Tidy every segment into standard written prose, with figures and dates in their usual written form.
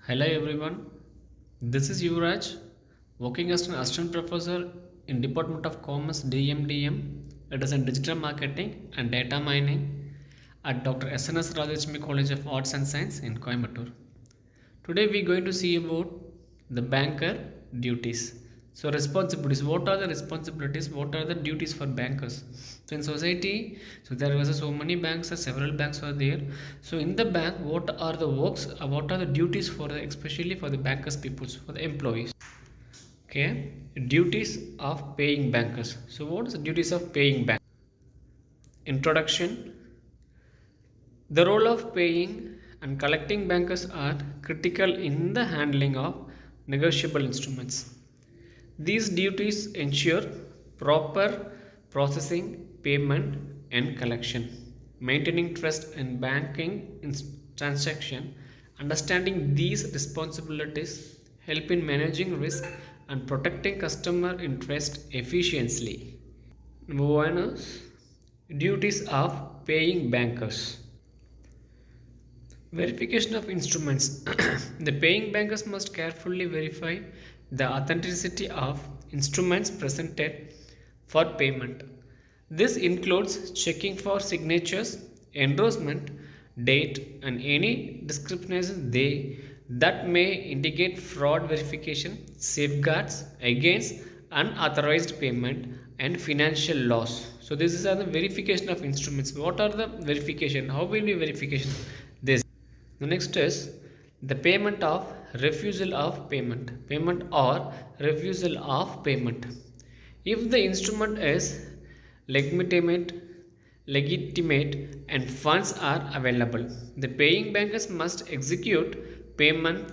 Hello everyone, this is Yuvraj, working as an assistant professor in Department of Commerce DMDM. It is in Digital Marketing and Data Mining at Dr. SNS Radhachmi College of Arts and Science in Coimbatore. Today we are going to see about the banker duties. So responsibilities, what are the responsibilities, what are the duties for bankers? So in society, so there was so many banks, several banks are there. So in the bank, what are the works, what are the duties for the, especially for the bankers peoples, for the employees? Okay, duties of paying bankers. So what is the duties of paying bank? Introduction. The role of paying and collecting bankers are critical in the handling of negotiable instruments. These duties ensure proper processing, payment, and collection, maintaining trust in banking transaction. Understanding these responsibilities help in managing risk and protecting customer interest efficiently. Number one is duties of paying bankers. Verification of instruments. The paying bankers must carefully verify the authenticity of instruments presented for payment. This includes checking for signatures, endorsement, date, and any discrepancies that may indicate fraud. Verification safeguards against unauthorized payment and financial loss. So this is the verification of instruments. What are the verification? How will we verification this? The next is the payment of refusal of payment or refusal of payment. If the instrument is legitimate, legitimate and funds are available, the paying bankers must execute payment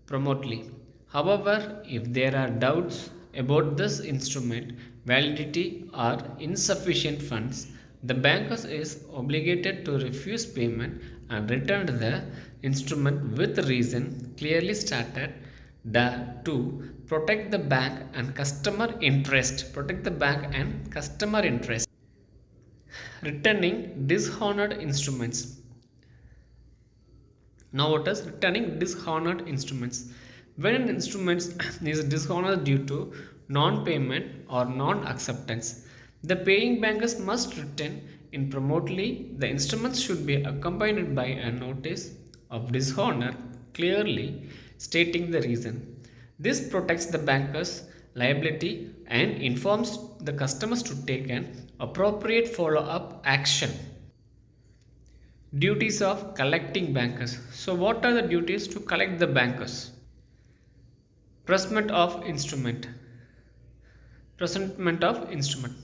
promptly. However, if there are doubts about this instrument validity or insufficient funds, the banker is obligated to refuse payment and return the instrument with reason clearly stated to protect the bank and customer interest. Protect the bank and customer interest. Returning dishonored instruments. Now what is returning dishonored instruments? When an instrument is dishonored due to non-payment or non-acceptance, the paying bankers must return in promptly. The instruments should be accompanied by a notice of dishonor clearly stating the reason. This protects the bankers' liability and informs the customers to take an appropriate follow-up action. Duties of collecting bankers. So what are the duties to collect the bankers? Presentment of instrument. Presentment of instrument.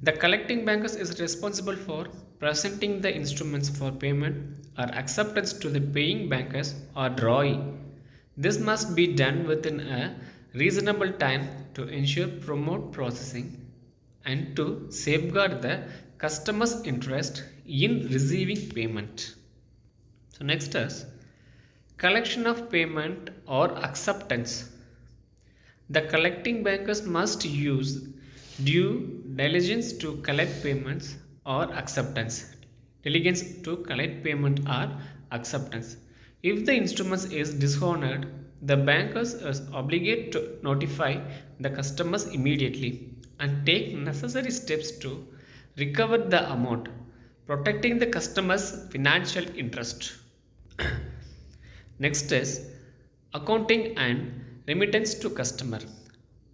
The collecting bankers is responsible for presenting the instruments for payment or acceptance to the paying bankers or drawee. This must be done within a reasonable time to ensure prompt processing and to safeguard the customer's interest in receiving payment. So next is collection of payment or acceptance. The collecting bankers must use due diligence to collect payments or acceptance. Diligence to collect payment or acceptance. If the instrument is dishonored, the bankers is obligated to notify the customers immediately and take necessary steps to recover the amount, protecting the customer's financial interest. Next is accounting and remittance to customer.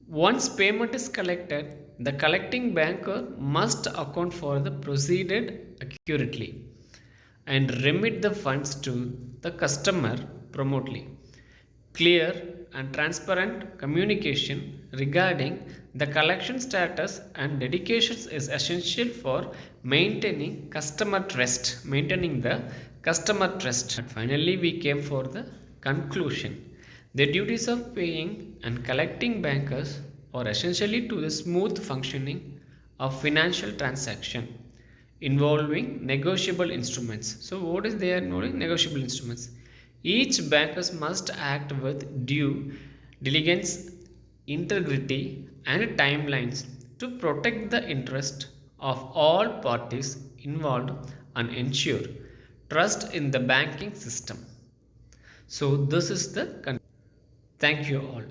Once payment is collected, the collecting banker must account for the proceeded accurately and remit the funds to the customer promptly. Clear and transparent communication regarding the collection status and dedications is essential for maintaining customer trust. Maintaining the customer trust. And finally, we came for the conclusion. The duties of paying and collecting bankers are essentially to the smooth functioning of financial transaction involving negotiable instruments. So what is there knowing negotiable instruments? Each bankers must act with due diligence, integrity and timelines to protect the interest of all parties involved and ensure trust in the banking system. So this is the thank you all.